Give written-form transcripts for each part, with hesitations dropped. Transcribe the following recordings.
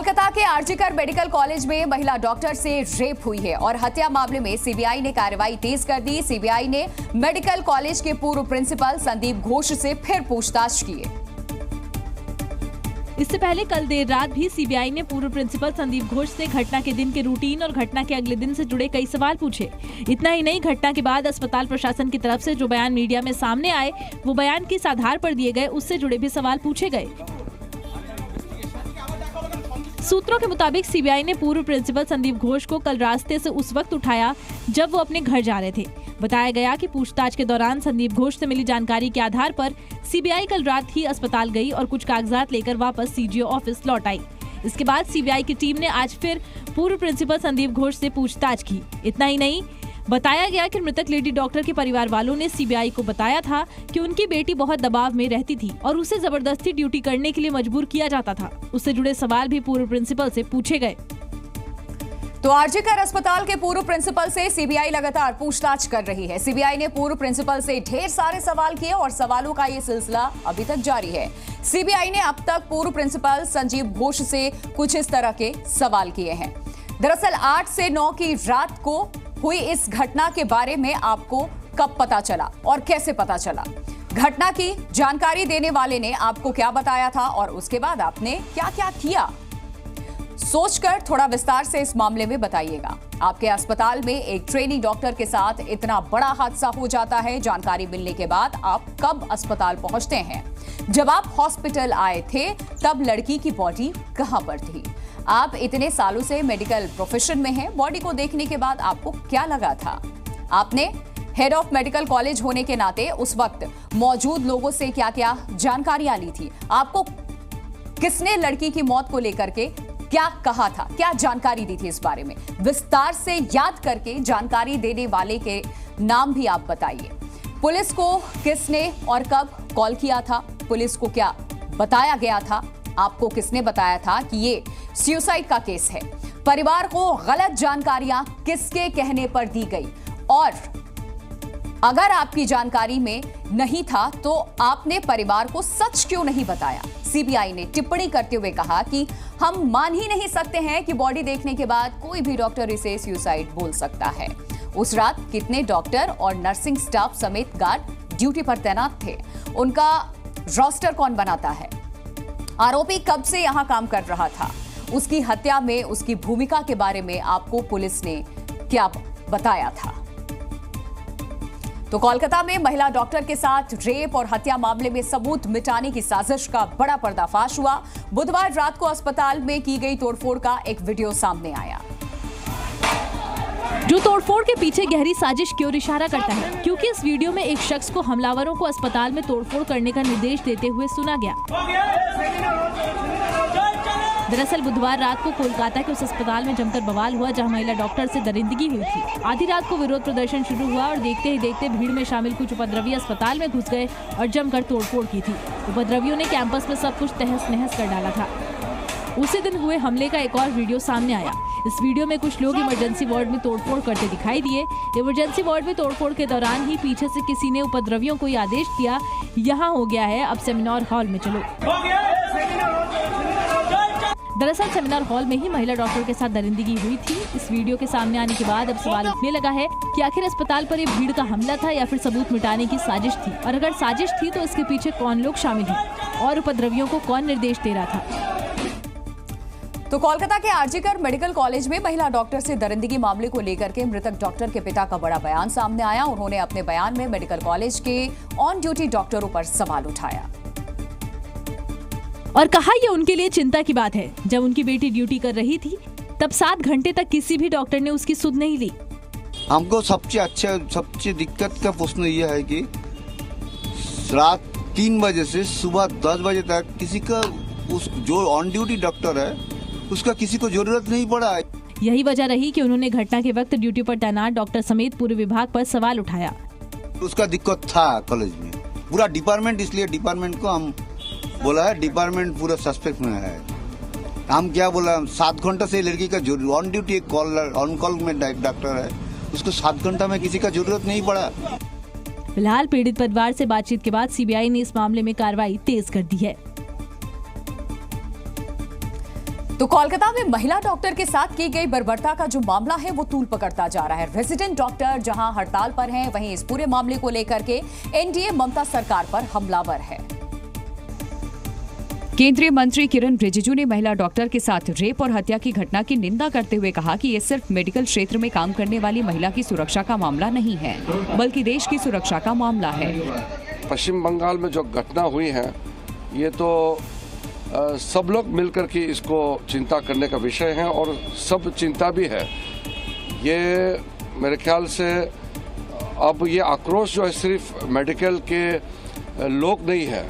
कोलकाता के RG Kar medical college में महिला डॉक्टर से रेप हुई है और हत्या मामले में सीबीआई ने कार्रवाई तेज कर दी। सीबीआई ने मेडिकल कॉलेज के पूर्व प्रिंसिपल संदीप घोष से फिर पूछताछ की है। इससे पहले कल देर रात भी सीबीआई ने पूर्व प्रिंसिपल संदीप घोष से घटना के दिन के रूटीन और घटना के अगले दिन से जुड़े कई सवाल पूछे। इतना ही नहीं, घटना के बाद अस्पताल प्रशासन की तरफ से जो बयान मीडिया में सामने आए वो बयान किस आधार पर दिए गए उससे जुड़े भी सवाल पूछे गए। सूत्रों के मुताबिक सीबीआई ने पूर्व प्रिंसिपल संदीप घोष को कल रास्ते से उस वक्त उठाया जब वो अपने घर जा रहे थे। बताया गया कि पूछताछ के दौरान संदीप घोष से मिली जानकारी के आधार पर सीबीआई कल रात ही अस्पताल गई और कुछ कागजात लेकर वापस सीजीओ ऑफिस लौट आई। इसके बाद सीबीआई की टीम ने आज फिर पूर्व प्रिंसिपल संदीप घोष से पूछताछ की। इतना ही नहीं, बताया गया कि मृतक लेडी डॉक्टर के परिवार वालों ने सीबीआई को बताया था कि उनकी बेटी बहुत दबाव में रहती थी और उसे जबरदस्ती ड्यूटी करने के लिए मजबूर किया जाता था। उससे जुड़े सवाल भी पूर्व प्रिंसिपल से पूछे गए। तो आरजीकर अस्पताल के पूर्व प्रिंसिपल से सीबीआई लगातार पूछताछ कर रही है। सीबीआई ने पूर्व प्रिंसिपल से ढेर सारे सवाल किए और सवालों का ये सिलसिला अभी तक जारी है। सीबीआई ने अब तक पूर्व प्रिंसिपल संदीप घोष से कुछ इस तरह के सवाल किए हैं। दरअसल 8 से 9 की रात को हुई इस घटना के बारे में आपको कब पता चला और कैसे पता चला? घटना की जानकारी देने वाले ने आपको क्या बताया था और उसके बाद आपने क्या क्या किया? सोचकर थोड़ा विस्तार से इस मामले में बताइएगा। आपके अस्पताल में एक ट्रेनिंग डॉक्टर के साथ इतना बड़ा हादसा हो जाता है, जानकारी मिलने के बाद आप कब अस्पताल पहुंचते हैं? जब आप हॉस्पिटल आए थे तब लड़की की बॉडी कहां पर थी? आप इतने सालों से मेडिकल प्रोफेशन में हैं, बॉडी को देखने के बाद आपको क्या लगा था? आपने हेड ऑफ मेडिकल कॉलेज होने के नाते उस वक्त मौजूद लोगों से क्या क्या जानकारियां ली थी? आपको किसने लड़की की मौत को लेकर के क्या कहा था, क्या जानकारी दी थी इस बारे में? विस्तार से याद करके जानकारी देने वाले के नाम भी आप बताइए। पुलिस को किसने और कब कॉल किया था? पुलिस को क्या बताया गया था? आपको किसने बताया था कि ये सुसाइड का केस है? परिवार को गलत जानकारियां किसके कहने पर दी गई? और अगर आपकी जानकारी में नहीं था तो आपने परिवार को सच क्यों नहीं बताया? सीबीआई ने टिप्पणी करते हुए कहा कि हम मान ही नहीं सकते हैं कि बॉडी देखने के बाद कोई भी डॉक्टर इसे सुसाइड बोल सकता है। उस रात कितने डॉक्टर और नर्सिंग स्टाफ समेत गार्ड ड्यूटी पर तैनात थे? उनका रोस्टर कौन बनाता है? आरोपी कब से यहां काम कर रहा था? उसकी हत्या में उसकी भूमिका के बारे में आपको पुलिस ने क्या बताया था? तो कोलकाता में महिला डॉक्टर के साथ रेप और हत्या मामले में सबूत मिटाने की साजिश का बड़ा पर्दाफाश हुआ। बुधवार रात को अस्पताल में की गई तोड़फोड़ का एक वीडियो सामने आया। जो तोड़फोड़ के पीछे गहरी साजिश की ओर इशारा करता है, क्योंकि इस वीडियो में एक शख्स को हमलावरों को अस्पताल में तोड़फोड़ करने का निर्देश देते हुए सुना गया। दरअसल बुधवार रात को कोलकाता के उस अस्पताल में जमकर बवाल हुआ जहां महिला डॉक्टर से दरिंदगी हुई थी। आधी रात को विरोध प्रदर्शन शुरू हुआ और देखते ही देखते भीड़ में शामिल कुछ उपद्रवी अस्पताल में घुस गए और जमकर तोड़फोड़ की थी। उपद्रवियों ने कैंपस में सब कुछ तहस नहस कर डाला था। उसी दिन हुए हमले का एक और वीडियो सामने आया। इस वीडियो में कुछ लोग इमरजेंसी वार्ड में तोड़फोड़ करते दिखाई दिए। इमरजेंसी वार्ड में तोड़फोड़ के दौरान ही पीछे से किसी ने उपद्रवियों को आदेश दिया, यहाँ हो गया है, अब सेमिनार हॉल में चलो। दरअसल सेमिनार हॉल में ही महिला डॉक्टर के साथ दरिंदगी हुई थी। इस वीडियो के सामने आने के बाद अब सवाल उठने लगा है कि आखिर अस्पताल पर ये भीड़ का हमला था या फिर सबूत मिटाने की साजिश थी, और अगर साजिश थी तो इसके पीछे कौन लोग शामिल हैं और उपद्रवियों को कौन निर्देश दे रहा था? तो कोलकाता के आरजीकर मेडिकल कॉलेज में महिला डॉक्टर से दरिंदगी मामले को लेकर के मृतक डॉक्टर के पिता का बड़ा बयान सामने आया। उन्होंने अपने बयान में मेडिकल कॉलेज के ऑन ड्यूटी डॉक्टरों पर सवाल उठाया और कहा यह उनके लिए चिंता की बात है। जब उनकी बेटी ड्यूटी कर रही थी तब 7 घंटे तक किसी भी डॉक्टर ने उसकी सुध नहीं ली। हमको सबसे दिक्कत का प्रश्न यह है कि रात 3 बजे से सुबह 10 बजे तक किसी का उस जो ऑन ड्यूटी डॉक्टर है उसका किसी को जरूरत नहीं पड़ा। यही वजह रही कि उन्होंने घटना के वक्त ड्यूटी पर तैनात डॉक्टर समेत पूरे विभाग पर सवाल उठाया। उसका दिक्कत था कॉलेज में पूरा डिपार्टमेंट, इसलिए डिपार्टमेंट को हम बोला है, डिपार्टमेंट पूरा सस्पेक्ट में है। हम क्या बोला, 7 घंटा से लड़की का ऑन ड्यूटी ऑन कॉल में डॉक्टर है, उसको 7 घंटा में किसी का जरूरत नहीं पड़ा। फिलहाल पीड़ित परिवार से बातचीत के बाद सीबीआई ने इस मामले में कार्रवाई तेज कर दी है। तो कोलकाता में महिला डॉक्टर के साथ की गई बर्बरता का जो मामला है वो तूल पकड़ता जा रहा है। रेजिडेंट डॉक्टर जहां हड़ताल पर हैं, वहीं इस पूरे मामले को लेकर के एनडीए ममता सरकार पर हमलावर है। केंद्रीय मंत्री किरण रिजिजू ने महिला डॉक्टर के साथ रेप और हत्या की घटना की निंदा करते हुए कहा कि ये सिर्फ मेडिकल क्षेत्र में काम करने वाली महिला की सुरक्षा का मामला नहीं है, बल्कि देश की सुरक्षा का मामला है। पश्चिम बंगाल में जो घटना हुई है, ये तो सब लोग मिलकर के इसको चिंता करने का विषय है और सब चिंता भी है। ये मेरे ख्याल से अब ये आक्रोश जो है सिर्फ मेडिकल के लोग नहीं है,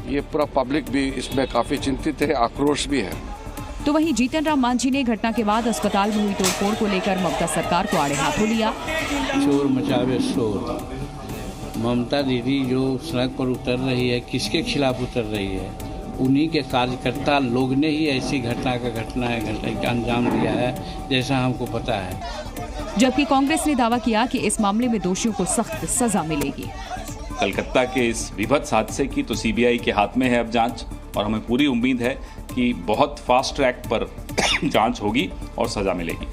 ये पूरा पब्लिक भी इसमें काफी चिंतित है, आक्रोश भी है। तो वहीं जीतन राम मांझी ने घटना के बाद अस्पताल में हुई तोड़फोड़ को लेकर ममता सरकार को आड़े हाथों लिया। शोर मचावे शोर, ममता दीदी जो सड़क पर उतर रही है, किसके खिलाफ उतर रही है? उन्हीं के कार्यकर्ता लोग ने ही ऐसी घटना का अंजाम दिया है, जैसा हमको पता है। जबकि कांग्रेस ने दावा किया कि इस मामले में दोषियों को सख्त सजा मिलेगी। कलकत्ता के इस विभत्स हादसे की तो सीबीआई के हाथ में है अब जांच, और हमें पूरी उम्मीद है कि बहुत फास्ट ट्रैक पर जांच होगी और सजा मिलेगी।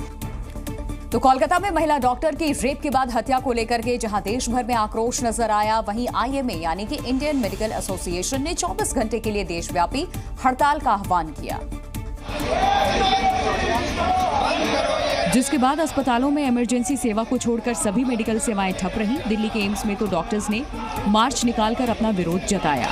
तो कोलकाता में महिला डॉक्टर की रेप के बाद हत्या को लेकर के जहां देश भर में आक्रोश नजर आया, वहीं आईएमए यानी कि इंडियन मेडिकल एसोसिएशन ने 24 घंटे के लिए देशव्यापी हड़ताल का आह्वान किया, जिसके बाद अस्पतालों में इमरजेंसी सेवा को छोड़कर सभी मेडिकल सेवाएं ठप रहीं। दिल्ली के एम्स में तो डॉक्टर्स ने मार्च निकालकर अपना विरोध जताया।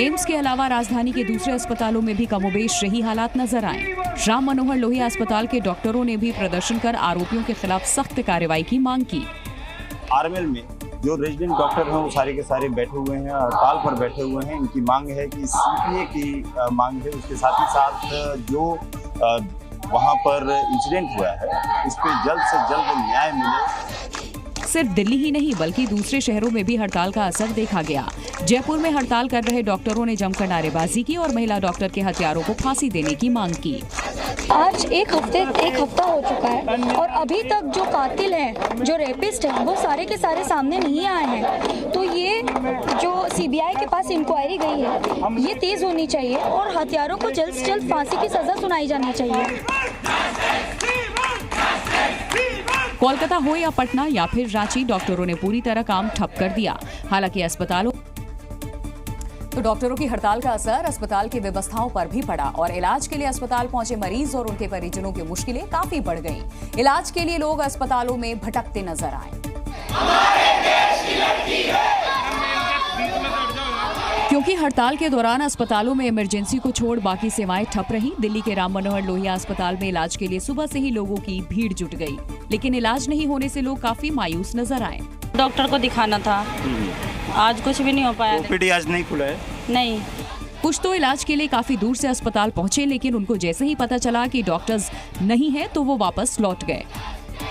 एम्स के अलावा राजधानी के दूसरे अस्पतालों में भी कमोबेश यही हालात नजर आए। राम मनोहर लोहिया अस्पताल के डॉक्टरों ने भी प्रदर्शन कर आरोपियों के खिलाफ सख्त कार्रवाई की मांग की। आरएमएल में जो रेजिडेंट डॉक्टर हैं वो सारे के सारे बैठे हुए हैं, हड़ताल पर बैठे हुए हैं। इनकी मांग है कि सीपीए की मांग है, उसके साथ ही साथ जो वहां पर इंसिडेंट हुआ है इस पे जल्द से जल्द न्याय मिले। सिर्फ दिल्ली ही नहीं बल्कि दूसरे शहरों में भी हड़ताल का असर देखा गया। जयपुर में हड़ताल कर रहे डॉक्टरों ने जमकर नारेबाजी की और महिला डॉक्टर के हत्यारों को फांसी देने की मांग की। आज एक हफ्ता हो चुका है और अभी तक जो कातिल हैं, जो रेपिस्ट हैं, वो सारे के सारे सामने नहीं आए हैं। तो ये जो सीबीआई के पास इंक्वायरी गई है, ये तेज होनी चाहिए और हत्यारों को जल्द से जल्द फांसी की सजा सुनाई जानी चाहिए। कोलकाता हो या पटना या फिर रांची, डॉक्टरों ने पूरी तरह काम ठप कर दिया। हालांकि अस्पतालों तो डॉक्टरों की हड़ताल का असर अस्पताल की व्यवस्थाओं पर भी पड़ा और इलाज के लिए अस्पताल पहुंचे मरीज और उनके परिजनों की मुश्किलें काफी बढ़ गईं। इलाज के लिए लोग अस्पतालों में भटकते नजर आए। क्योंकि हड़ताल के दौरान अस्पतालों में इमरजेंसी को छोड़ बाकी सेवाएं ठप रहीं। दिल्ली के राम मनोहर लोहिया अस्पताल में इलाज के लिए सुबह से ही लोगों की भीड़ जुट गई, लेकिन इलाज नहीं होने से लोग काफी मायूस नजर आए। डॉक्टर को दिखाना था, आज कुछ भी नहीं हो पाया। ओपीडी आज नहीं खुला है। नहीं, कुछ तो इलाज के लिए काफी दूर से अस्पताल पहुंचे, लेकिन उनको जैसे ही पता चला कि डॉक्टर्स नहीं है तो वो वापस लौट गए।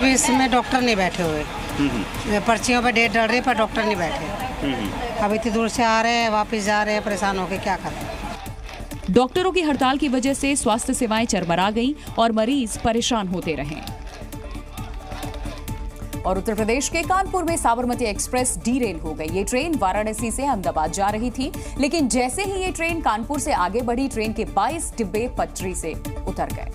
इसमें डॉक्टर नहीं बैठे हुए, पर्चियों पर डेट डल रही पर डॉक्टर नहीं बैठे। अब इतनी दूर से आ रहे हैं, वापस जा रहे हैं, परेशान होकर क्या करें। डॉक्टरों की हड़ताल की वजह से स्वास्थ्य सेवाएं चरमरा गईं और मरीज परेशान होते रहे। और उत्तर प्रदेश के कानपुर में साबरमती एक्सप्रेस डीरेल हो गई। ये ट्रेन वाराणसी से अहमदाबाद जा रही थी, लेकिन जैसे ही ये ट्रेन कानपुर से आगे बढ़ी, ट्रेन के 22 डिब्बे पटरी से उतर गए,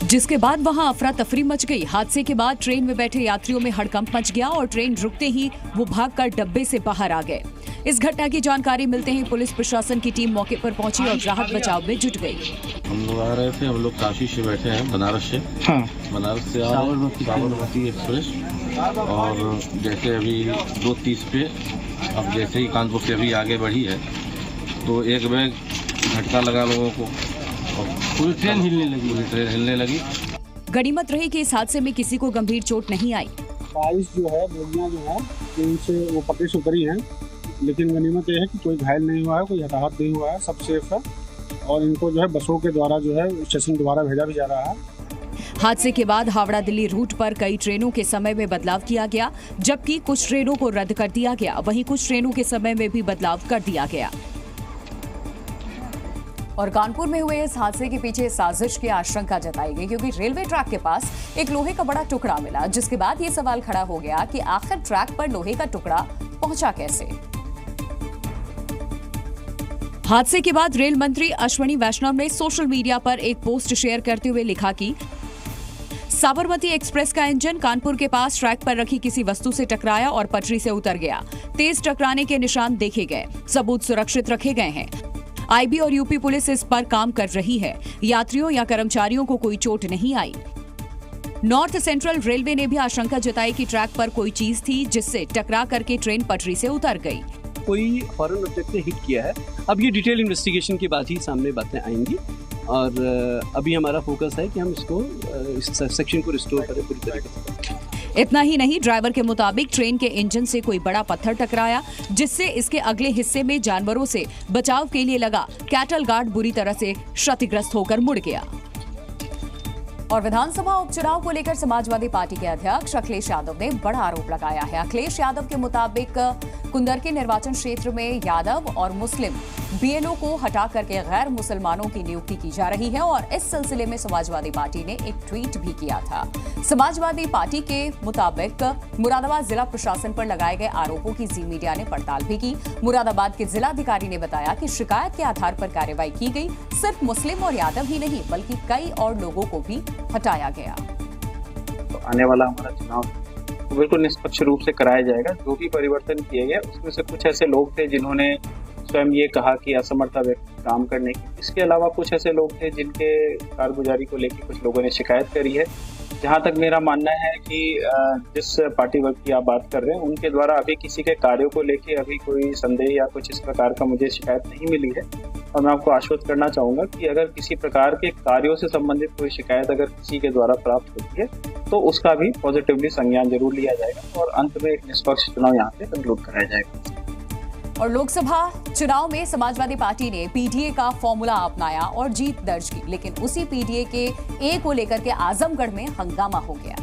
जिसके बाद वहां अफरा तफरी मच गई। हादसे के बाद ट्रेन में बैठे यात्रियों में हड़कंप मच गया और ट्रेन रुकते ही वो भागकर डब्बे से बाहर आ गए। इस घटना की जानकारी मिलते ही पुलिस प्रशासन की टीम मौके पर पहुंची और राहत बचाव में जुट गई। हम लोग आ रहे थे, हम लोग काशी से बैठे हैं, बनारस से। बनारस से साबरमती एक्सप्रेस, और जैसे अभी 2:30 पे, अब जैसे ही कानपुर से अभी आगे बढ़ी है तो एक बैग झटका लगा लोगों को, पूरी ट्रेन हिलने लगी। गनीमत रही कि इस हादसे में किसी को गंभीर चोट नहीं आई। 22 जो है बोगियां जो है उनसे वो पटरी से उतरी हैं, लेकिन गनीमत यह है कि कोई घायल नहीं हुआ है, कोई हताहत नहीं हुआ है, सब सेफ है। और इनको जो है बसों के द्वारा जो है स्टेशन दोबारा भेजा भी जा रहा है। हादसे के बाद हावड़ा दिल्ली रूट पर कई ट्रेनों के समय में बदलाव किया गया, जबकि कुछ ट्रेनों को रद्द कर दिया गया। वहीं कुछ ट्रेनों के समय में भी बदलाव कर दिया गया। और कानपुर में हुए इस हादसे के पीछे साजिश की आशंका जताई गई, क्योंकि रेलवे ट्रैक के पास एक लोहे का बड़ा टुकड़ा मिला, जिसके बाद ये सवाल खड़ा हो गया कि आखिर ट्रैक पर लोहे का टुकड़ा पहुंचा कैसे। हादसे के बाद रेल मंत्री अश्विनी वैष्णव ने सोशल मीडिया पर एक पोस्ट शेयर करते हुए लिखा कि साबरमती एक्सप्रेस का इंजन कानपुर के पास ट्रैक पर रखी किसी वस्तु से टकराया और पटरी से उतर गया। तेज टकराने के निशान देखे गए, सबूत सुरक्षित रखे गए हैं। आईबी और यूपी पुलिस इस पर काम कर रही है। यात्रियों या कर्मचारियों को कोई चोट नहीं आई। नॉर्थ सेंट्रल रेलवे ने भी आशंका जताई कि ट्रैक पर कोई चीज थी जिससे टकरा करके ट्रेन पटरी से उतर गई। कोई फॉरेन ऑब्जेक्ट ने हिट किया है। अब ये डिटेल इन्वेस्टिगेशन के बाद ही सामने बातें आएंगी और अभी हमारा फोकस है कि हम इसको इस सेक्शन को रिस्टोर करें पूरी तरीके से। इतना ही नहीं, ड्राइवर के मुताबिक ट्रेन के इंजन से कोई बड़ा पत्थर टकराया जिससे इसके अगले हिस्से में जानवरों से बचाव के लिए लगा कैटल गार्ड बुरी तरह से क्षतिग्रस्त होकर मुड़ गया। और विधानसभा उपचुनाव को लेकर समाजवादी पार्टी के अध्यक्ष अखिलेश यादव ने बड़ा आरोप लगाया है। अखिलेश यादव के मुताबिक कुंदरकी निर्वाचन क्षेत्र में यादव और मुस्लिम बीएलओ को हटा करके गैर मुसलमानों की नियुक्ति की जा रही है और इस सिलसिले में समाजवादी पार्टी ने एक ट्वीट भी किया था। समाजवादी पार्टी के मुताबिक मुरादाबाद जिला प्रशासन पर लगाए गए आरोपों की जी मीडिया ने पड़ताल भी की। मुरादाबाद के जिलाधिकारी ने बताया कि शिकायत के आधार पर कार्रवाई की गई। सिर्फ मुस्लिम और यादव ही नहीं बल्कि कई और लोगों को भी हटाया गया। तो आने वाला हमारा चुनाव बिल्कुल निष्पक्ष रूप से कराया जाएगा। जो भी परिवर्तन किए गए उसमें से कुछ ऐसे लोग थे जिन्होंने स्वयं ये कहा कि असमर्था व्यक्ति काम करने की। इसके अलावा कुछ ऐसे लोग थे जिनके कारगुजारी को लेकर कुछ लोगों ने शिकायत करी है। जहाँ तक मेरा मानना है कि जिस पार्टी वर्ग की आप बात कर रहे हैं उनके द्वारा अभी किसी के कार्यों को लेके अभी कोई संदेह या कुछ इस प्रकार का मुझे शिकायत नहीं मिली है। और मैं आपको आश्वस्त करना चाहूँगा कि अगर किसी प्रकार के कार्यों से संबंधित कोई शिकायत अगर किसी के द्वारा प्राप्त होती है तो उसका भी पॉजिटिवली संज्ञान जरूर लिया जाएगा और अंत में एक निष्पक्ष चुनाव यहाँ पे कंक्लूड कराया जाएगा। और लोकसभा चुनाव में समाजवादी पार्टी ने पीडीए का फॉर्मूला अपनाया और जीत दर्ज की, लेकिन उसी पीडीए के ए को लेकर के आजमगढ़ में हंगामा हो गया।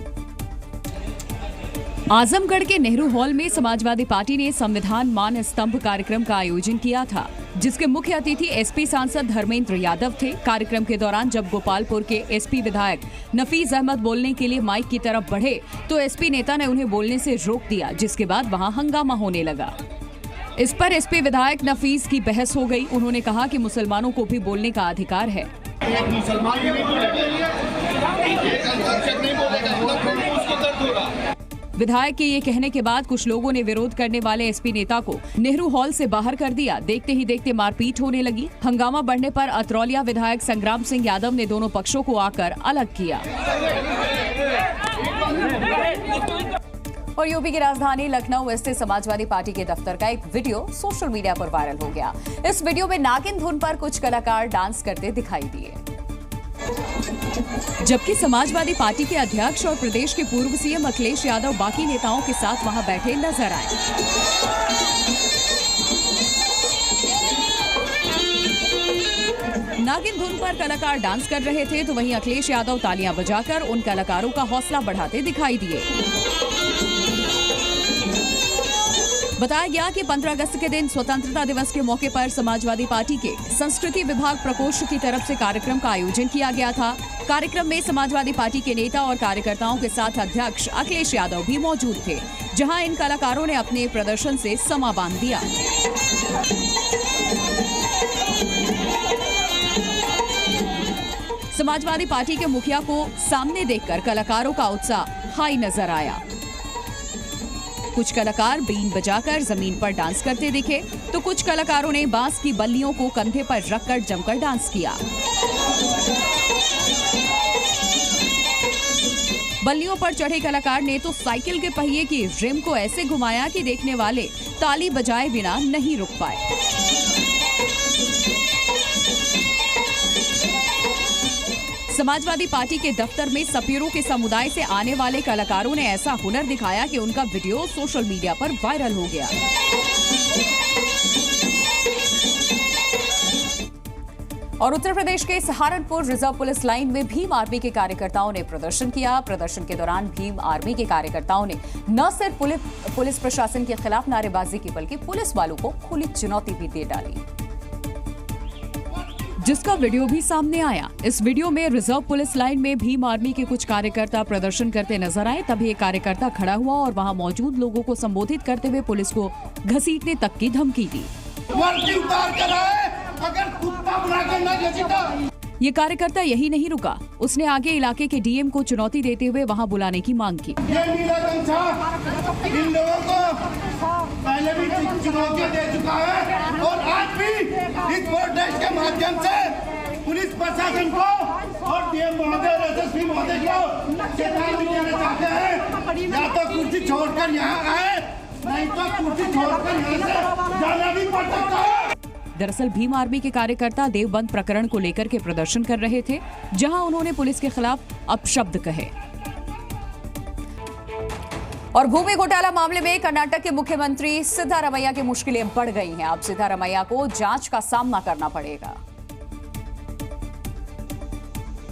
आजमगढ़ के नेहरू हॉल में समाजवादी पार्टी ने संविधान मान स्तंभ कार्यक्रम का आयोजन किया था, जिसके मुख्य अतिथि एसपी सांसद धर्मेंद्र यादव थे। कार्यक्रम के दौरान जब गोपालपुर के एसपी विधायक नफीस अहमद बोलने के लिए माइक की तरफ बढ़े तो एसपी नेता ने उन्हें बोलने से रोक दिया, जिसके बाद वहां हंगामा होने लगा। इस पर एसपी विधायक नफीस की बहस हो गई। उन्होंने कहा कि मुसलमानों को भी बोलने का अधिकार है। विधायक के ये कहने के बाद कुछ लोगों ने विरोध करने वाले एसपी नेता को नेहरू हॉल से बाहर कर दिया। देखते ही देखते मारपीट होने लगी। हंगामा बढ़ने पर अतरौलिया विधायक संग्राम सिंह यादव ने दोनों पक्षों को आकर अलग किया। और यूपी की राजधानी लखनऊ स्थित समाजवादी पार्टी के दफ्तर का एक वीडियो सोशल मीडिया पर वायरल हो गया। इस वीडियो में नागिन धुन पर कुछ कलाकार डांस करते दिखाई दिए, जबकि समाजवादी पार्टी के अध्यक्ष और प्रदेश के पूर्व सीएम अखिलेश यादव बाकी नेताओं के साथ वहां बैठे नजर आए। नागिन धुन पर कलाकार डांस कर रहे थे तो वहीं अखिलेश यादव तालियां बजाकर उन कलाकारों का हौसला बढ़ाते दिखाई दिए। बताया गया कि 15 अगस्त के दिन स्वतंत्रता दिवस के मौके पर समाजवादी पार्टी के संस्कृति विभाग प्रकोष्ठ की तरफ से कार्यक्रम का आयोजन किया गया था। कार्यक्रम में समाजवादी पार्टी के नेता और कार्यकर्ताओं के साथ अध्यक्ष अखिलेश यादव भी मौजूद थे, जहां इन कलाकारों ने अपने प्रदर्शन से समा बांध दिया। समाजवादी पार्टी के मुखिया को सामने देखकर कलाकारों का उत्साह हाई नजर आया। कुछ कलाकार बीन बजाकर जमीन पर डांस करते दिखे तो कुछ कलाकारों ने बांस की बल्लियों को कंधे पर रखकर जमकर डांस किया। बल्लियों पर चढ़े कलाकार ने तो साइकिल के पहिए की रिम को ऐसे घुमाया कि देखने वाले ताली बजाए बिना नहीं रुक पाए। समाजवादी पार्टी के दफ्तर में सपेरों के समुदाय से आने वाले कलाकारों ने ऐसा हुनर दिखाया कि उनका वीडियो सोशल मीडिया पर वायरल हो गया। और उत्तर प्रदेश के सहारनपुर रिजर्व पुलिस लाइन में भीम आर्मी के कार्यकर्ताओं ने प्रदर्शन किया। प्रदर्शन के दौरान भीम आर्मी के कार्यकर्ताओं ने न सिर्फ पुलिस प्रशासन के खिलाफ नारेबाजी की बल्कि पुलिस वालों को खुली चुनौती भी दे डाली, जिसका वीडियो भी सामने आया। इस वीडियो में रिजर्व पुलिस लाइन में भीम आर्मी के कुछ कार्यकर्ता प्रदर्शन करते नजर आए। तभी एक कार्यकर्ता खड़ा हुआ और वहां मौजूद लोगों को संबोधित करते हुए पुलिस को घसीटने तक की धमकी दी। वर्दी उतार कर आए ये कार्यकर्ता यही नहीं रुका, उसने आगे इलाके के डीएम को चुनौती देते हुए वहां बुलाने की मांग की। इन लोगों को पहले भी चुनौतियां दे चुका है और आज भी इस प्रोटेस्ट के माध्यम से पुलिस प्रशासन को और डीएम महोदय और एसएसपी महोदय को चेतावनी देना चाहते हैं, या तो कुर्सी छोड़कर यहाँ आए, नहीं तो कुर्सी छोड़कर यहाँ से जाना भी पड़ सकता है। दरअसल भीम आर्मी के कार्यकर्ता देवबंद प्रकरण को लेकर के प्रदर्शन कर रहे थे, जहां उन्होंने पुलिस के खिलाफ अपशब्द कहे। और भूमि घोटाला मामले में कर्नाटक के मुख्यमंत्री सिद्धारमैया की मुश्किलें बढ़ गई हैं। अब सिद्धारमैया को जांच का सामना करना पड़ेगा,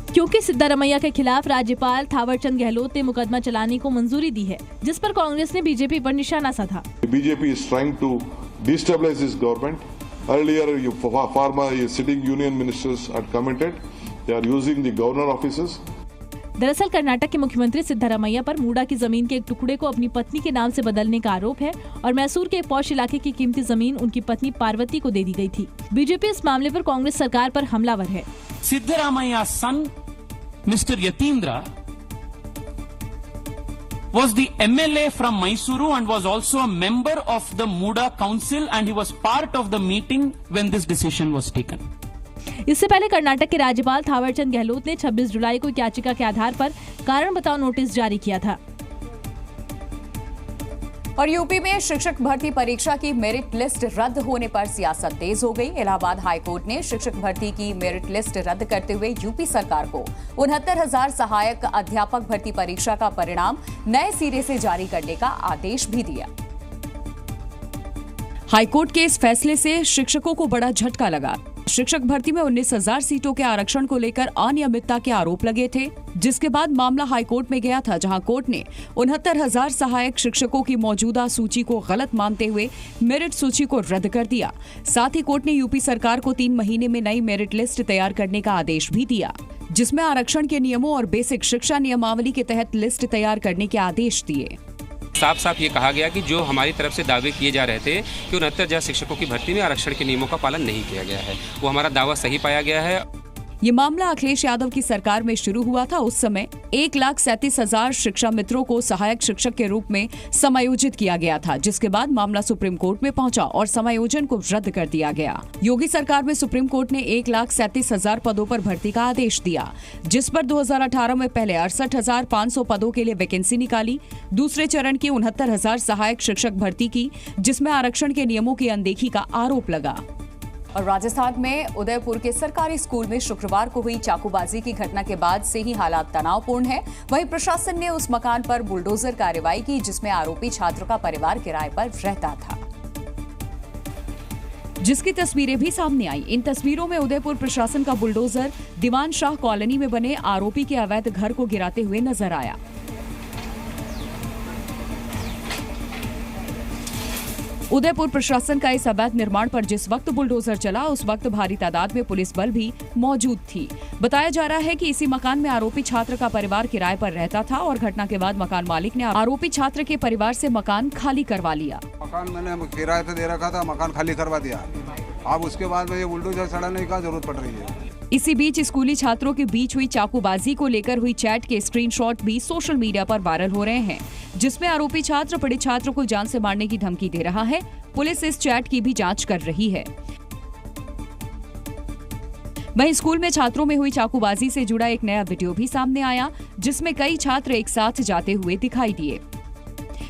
क्योंकि सिद्धारमैया के खिलाफ राज्यपाल थावरचंद गहलोत ने मुकदमा चलाने को मंजूरी दी है, जिस पर कांग्रेस ने बीजेपी पर निशाना साधा। BJP is trying to destabilise this government. Earlier, former sitting union ministers had commented they are using the governor offices. दरअसल कर्नाटक के मुख्यमंत्री सिद्धारमैया पर मूडा की जमीन के एक टुकड़े को अपनी पत्नी के नाम से बदलने का आरोप है और मैसूर के पौष इलाके की कीमती जमीन उनकी पत्नी पार्वती को दे दी गई थी। बीजेपी इस मामले पर कांग्रेस सरकार पर हमलावर है। सिद्धारमैया सन mister Yathindra was the MLA from Mysuru and was also a member of the Muda Council and he was part of the meeting when this decision was taken. इससे पहले कर्नाटक के राज्यपाल थावरचंद गहलोत ने 26 जुलाई को याचिका के आधार पर कारण बताओ नोटिस जारी किया था। और यूपी में शिक्षक भर्ती परीक्षा की मेरिट लिस्ट रद्द होने पर सियासत तेज हो गई। इलाहाबाद हाईकोर्ट ने शिक्षक भर्ती की मेरिट लिस्ट रद्द करते हुए यूपी सरकार को 69,000 सहायक अध्यापक भर्ती परीक्षा का परिणाम नए सिरे से जारी करने का आदेश भी दिया। हाईकोर्ट के इस फैसले से शिक्षकों को बड़ा झटका लगा। शिक्षक भर्ती में 19,000 सीटों के आरक्षण को लेकर अनियमितता के आरोप लगे थे, जिसके बाद मामला हाईकोर्ट में गया था, जहां कोर्ट ने 69,000 सहायक शिक्षकों की मौजूदा सूची को गलत मानते हुए मेरिट सूची को रद्द कर दिया। साथ ही कोर्ट ने यूपी सरकार को 3 महीने में नई मेरिट लिस्ट तैयार करने का आदेश भी दिया, जिसमें आरक्षण के नियमों और बेसिक शिक्षा नियमावली के तहत लिस्ट तैयार करने के आदेश दिए। साफ साफ ये कहा गया कि जो हमारी तरफ से दावे किए जा रहे थे कि 69,000 शिक्षकों की भर्ती में आरक्षण के नियमों का पालन नहीं किया गया है, वो हमारा दावा सही पाया गया है। ये मामला अखिलेश यादव की सरकार में शुरू हुआ था। उस समय 1,37,000 शिक्षा मित्रों को सहायक शिक्षक के रूप में समायोजित किया गया था, जिसके बाद मामला सुप्रीम कोर्ट में पहुंचा और समायोजन को रद्द कर दिया गया। योगी सरकार में सुप्रीम कोर्ट ने 1,37,000 पदों पर भर्ती का आदेश दिया, जिस पर 2018 में पहले 68,500 पदों के लिए वैकेंसी निकाली। दूसरे चरण की 69,000 सहायक शिक्षक भर्ती की, जिसमें आरक्षण के नियमों की अनदेखी का आरोप लगा। और राजस्थान में उदयपुर के सरकारी स्कूल में शुक्रवार को हुई चाकूबाजी की घटना के बाद से ही हालात तनावपूर्ण है। वहीं प्रशासन ने उस मकान पर बुलडोजर कार्रवाई की, जिसमें आरोपी छात्र का परिवार किराए पर रहता था, जिसकी तस्वीरें भी सामने आई। इन तस्वीरों में उदयपुर प्रशासन का बुलडोजर दीवान शाह कॉलोनी में बने आरोपी के अवैध घर को गिराते हुए नजर आया। उदयपुर प्रशासन का इस अवैध निर्माण पर जिस वक्त बुलडोजर चला, उस वक्त भारी तादाद में पुलिस बल भी मौजूद थी। बताया जा रहा है कि इसी मकान में आरोपी छात्र का परिवार किराए पर रहता था और घटना के बाद मकान मालिक ने आरोपी छात्र के परिवार से मकान खाली करवा लिया। मकान मैंने किराए पे दे रखा था, मकान खाली करवा दिया। अब उसके बाद में ये बुलडोजर चढ़ाने की जरूरत पड़ रही है। इसी बीच स्कूली छात्रों के बीच हुई चाकूबाजी को लेकर हुई चैट के स्क्रीनशॉट भी सोशल मीडिया पर वायरल हो रहे हैं, जिसमें आरोपी छात्र पीड़ित छात्र को जान से मारने की धमकी दे रहा है। पुलिस इस चैट की भी जांच कर रही है। वहीं स्कूल में छात्रों में हुई चाकूबाजी से जुड़ा एक नया वीडियो भी सामने आया, जिसमें कई छात्र एक साथ जाते हुए दिखाई दिए।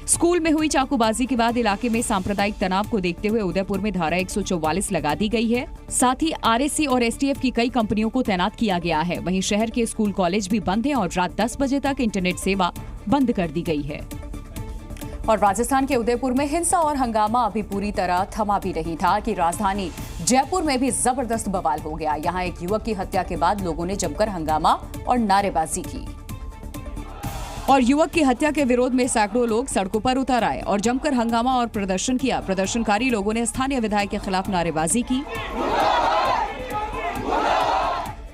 स्कूल में हुई चाकूबाजी के बाद इलाके में सांप्रदायिक तनाव को देखते हुए उदयपुर में धारा 144 लगा दी गई है। साथ ही आरएससी और एसटीएफ की कई कंपनियों को तैनात किया गया है। वहीं शहर के स्कूल कॉलेज भी बंद हैं और रात 10 बजे तक इंटरनेट सेवा बंद कर दी गई है। और राजस्थान के उदयपुर में हिंसा और हंगामा अभी पूरी तरह थमा भी नहीं था कि राजधानी जयपुर में भी जबरदस्त बवाल हो गया। यहाँ एक युवक की हत्या के बाद लोगों ने जमकर हंगामा और नारेबाजी की और युवक की हत्या के विरोध में सैकड़ों लोग सड़कों पर उतर आए और जमकर हंगामा और प्रदर्शन किया। प्रदर्शनकारी लोगों ने स्थानीय विधायक के खिलाफ नारेबाजी की।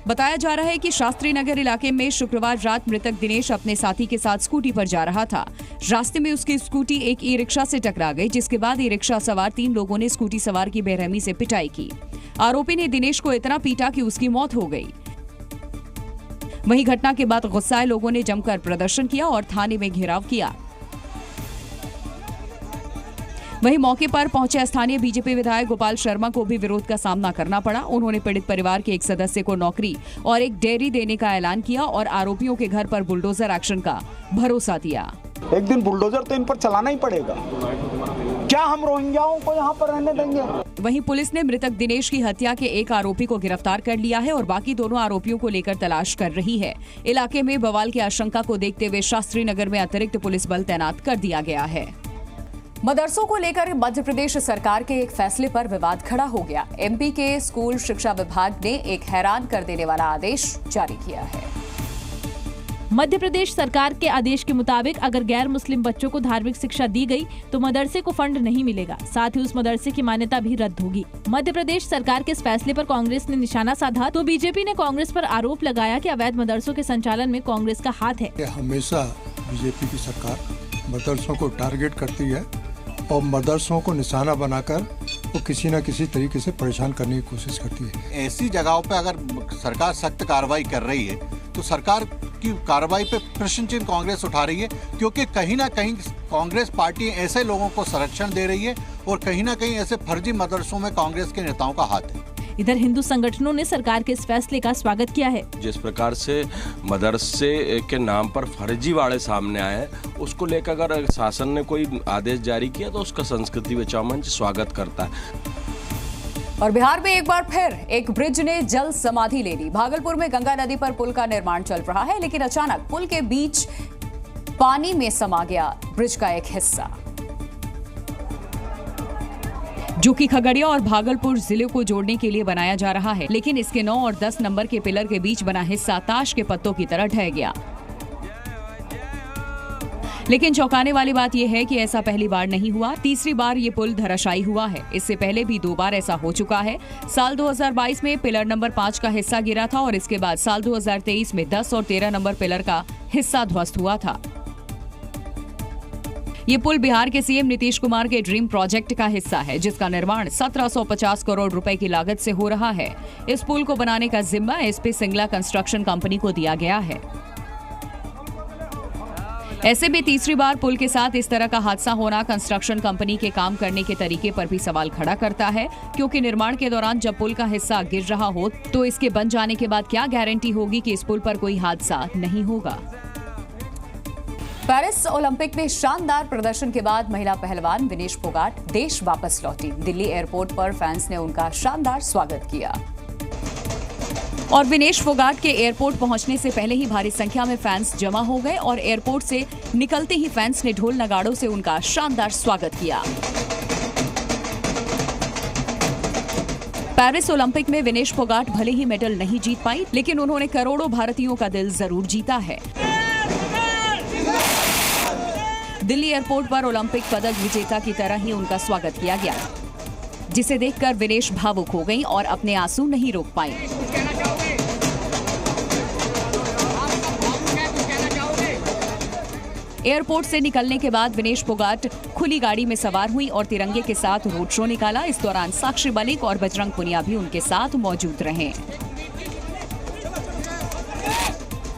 बताया जा रहा है कि शास्त्री नगर इलाके में शुक्रवार रात मृतक दिनेश अपने साथी के साथ स्कूटी पर जा रहा था। रास्ते में उसकी स्कूटी एक ई रिक्शा से टकरा गई, जिसके बाद ई रिक्शा सवार 3 लोगों ने स्कूटी सवार की बेरहमी से पिटाई की। आरोपी ने दिनेश को इतना पीटा कि उसकी मौत हो गई। वहीं घटना के बाद गुस्साए लोगों ने जमकर प्रदर्शन किया और थाने में घेराव किया। वहीं मौके पर पहुंचे स्थानीय बीजेपी विधायक गोपाल शर्मा को भी विरोध का सामना करना पड़ा। उन्होंने पीड़ित परिवार के एक सदस्य को नौकरी और एक डेयरी देने का ऐलान किया और आरोपियों के घर पर बुलडोजर एक्शन का भरोसा दिया। एक दिन बुलडोजर तो इन पर चलाना ही पड़ेगा, क्या हम रोहिंग्याओं को यहाँ पर रहने देंगे? वहीं पुलिस ने मृतक दिनेश की हत्या के एक आरोपी को गिरफ्तार कर लिया है और बाकी दोनों आरोपियों को लेकर तलाश कर रही है। इलाके में बवाल की आशंका को देखते हुए शास्त्री नगर में अतिरिक्त पुलिस बल तैनात कर दिया गया है। मदरसों को लेकर मध्य प्रदेश सरकार के एक फैसले पर विवाद खड़ा हो गया। एमपी के स्कूल शिक्षा विभाग ने एक हैरान कर देने वाला आदेश जारी किया है। मध्य प्रदेश सरकार के आदेश के मुताबिक अगर गैर मुस्लिम बच्चों को धार्मिक शिक्षा दी गई तो मदरसे को फंड नहीं मिलेगा, साथ ही उस मदरसे की मान्यता भी रद्द होगी। मध्य प्रदेश सरकार के इस फैसले पर कांग्रेस ने निशाना साधा तो बीजेपी ने कांग्रेस पर आरोप लगाया कि अवैध मदरसों के संचालन में कांग्रेस का हाथ है। हमेशा बीजेपी की सरकार मदरसों को टारगेट करती है और मदरसों को निशाना बनाकर वो किसी न किसी तरीके से परेशान करने की कोशिश करती है। ऐसी जगहों पे अगर सरकार सख्त कार्रवाई कर रही है तो सरकार की कार्रवाई पे प्रश्न चिन्ह कांग्रेस उठा रही है, क्योंकि कहीं ना कहीं कांग्रेस पार्टी ऐसे लोगों को संरक्षण दे रही है और कहीं ना कहीं ऐसे फर्जी मदरसों में कांग्रेस के नेताओं का हाथ है। इधर हिंदू संगठनों ने सरकार के इस फैसले का स्वागत किया है। जिस प्रकार से मदरसे के नाम पर फर्जीवाड़े सामने आए हैं, उसको लेकर अगर शासन ने कोई आदेश जारी किया तो उसका संस्कृति बचाओ मंच स्वागत करता है। और बिहार में एक बार फिर एक ब्रिज ने जल समाधि ले ली। भागलपुर में गंगा नदी पर पुल का निर्माण चल रहा है, लेकिन अचानक पुल के बीच पानी में समा गया ब्रिज का एक हिस्सा, जो कि खगड़िया और भागलपुर जिले को जोड़ने के लिए बनाया जा रहा है। लेकिन इसके 9 और 10 नंबर के पिलर के बीच बना हिस्सा ताश के पत्तों की तरह ढह गया। लेकिन चौंकाने वाली बात यह है कि ऐसा पहली बार नहीं हुआ, तीसरी बार ये पुल धराशायी हुआ है। इससे पहले भी 2 बार ऐसा हो चुका है। साल 2022 में पिलर नंबर 5 का हिस्सा गिरा था और इसके बाद साल 2023 में 10 और 13 नंबर पिलर का हिस्सा ध्वस्त हुआ था। ये पुल बिहार के सीएम नीतीश कुमार के ड्रीम प्रोजेक्ट का हिस्सा है, जिसका निर्माण 1750 करोड़ रुपए की लागत से हो रहा है। इस पुल को बनाने का जिम्मा एसपी सिंगला कंस्ट्रक्शन कंपनी को दिया गया है। ऐसे में तीसरी बार पुल के साथ इस तरह का हादसा होना कंस्ट्रक्शन कंपनी के काम करने के तरीके पर भी सवाल खड़ा करता है, क्योंकि निर्माण के दौरान जब पुल का हिस्सा गिर रहा हो तो इसके बन जाने के बाद क्या गारंटी होगी कि इस पुल पर कोई हादसा नहीं होगा। पेरिस ओलंपिक में शानदार प्रदर्शन के बाद महिला पहलवान विनेश फोगाट देश वापस लौटी। दिल्ली एयरपोर्ट पर फैंस ने उनका शानदार स्वागत किया और विनेश फोगाट के एयरपोर्ट पहुंचने से पहले ही भारी संख्या में फैंस जमा हो गए और एयरपोर्ट से निकलते ही फैंस ने ढोल नगाड़ों से उनका शानदार स्वागत किया। पेरिस ओलंपिक में विनेश फोगाट भले ही मेडल नहीं जीत पाई, लेकिन उन्होंने करोड़ों भारतीयों का दिल जरूर जीता है। दिल्ली एयरपोर्ट पर ओलंपिक पदक विजेता की तरह ही उनका स्वागत किया गया, जिसे देखकर विनेश भावुक हो गईं और अपने आंसू नहीं रोक पाईं। एयरपोर्ट से निकलने के बाद विनेश फोगाट खुली गाड़ी में सवार हुई और तिरंगे के साथ रोड शो निकाला। इस दौरान साक्षी मलिक और बजरंग पुनिया भी उनके साथ मौजूद रहे।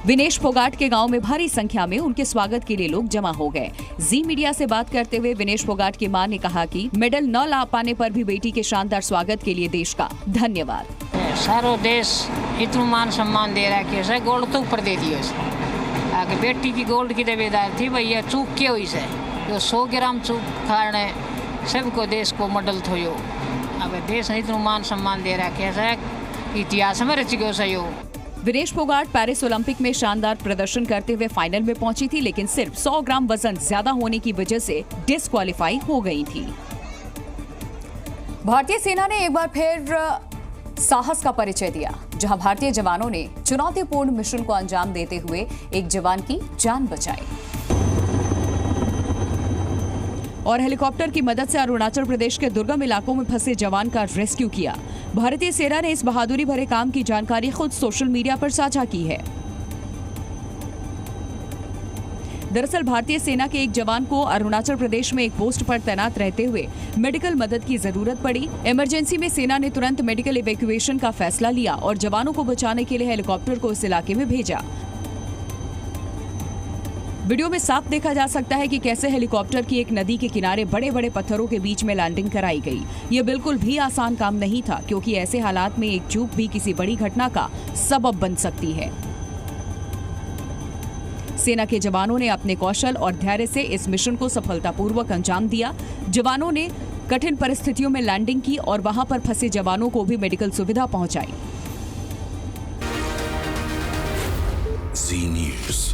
विनेश फोगाट के गांव में भारी संख्या में उनके स्वागत के लिए लोग जमा हो गए। जी मीडिया से बात करते हुए विनेश फोगाट की मां ने कहा कि मेडल न ला पाने पर भी बेटी के शानदार स्वागत के लिए देश का धन्यवाद। सारो देश इतना मान सम्मान दे रहा है कि गोल्ड तो ऊपर दे दियो इसे। आगे बेटी की गोल्ड की दावेदार थी भैया, चूक के हुई से जो 100 ग्राम चूक खाने सबको देश को मेडल थोयो। अब देश इतना मान सम्मान दे रहा है कैसा इतिहास में रच गयो सही। विनेश फोगाट पेरिस ओलंपिक में शानदार प्रदर्शन करते हुए फाइनल में पहुंची थी, लेकिन सिर्फ 100 ग्राम वजन ज्यादा होने की वजह से डिस्क्वालीफाई हो गई थी। भारतीय सेना ने एक बार फिर साहस का परिचय दिया, जहां भारतीय जवानों ने चुनौतीपूर्ण मिशन को अंजाम देते हुए एक जवान की जान बचाई और हेलीकॉप्टर की मदद से अरुणाचल प्रदेश के दुर्गम इलाकों में फंसे जवान का रेस्क्यू किया। भारतीय सेना ने इस बहादुरी भरे काम की जानकारी खुद सोशल मीडिया पर साझा की है। दरअसल भारतीय सेना के एक जवान को अरुणाचल प्रदेश में एक पोस्ट पर तैनात रहते हुए मेडिकल मदद की जरूरत पड़ी। इमरजेंसी में सेना ने तुरंत मेडिकल इवैक्यूएशन का फैसला लिया और जवानों को बचाने के लिए हेलीकॉप्टर को इस इलाके में भेजा। वीडियो में साफ देखा जा सकता है कि कैसे हेलीकॉप्टर की एक नदी के किनारे बड़े बड़े पत्थरों के बीच में लैंडिंग कराई गई। ये बिल्कुल भी आसान काम नहीं था, क्योंकि ऐसे हालात में एक चूक भी किसी बड़ी घटना का सबब बन सकती है। सेना के जवानों ने अपने कौशल और धैर्य से इस मिशन को सफलतापूर्वक अंजाम दिया। जवानों ने कठिन परिस्थितियों में लैंडिंग की और वहां पर फंसे जवानों को भी मेडिकल सुविधा पहुंचाई। जी न्यूज़।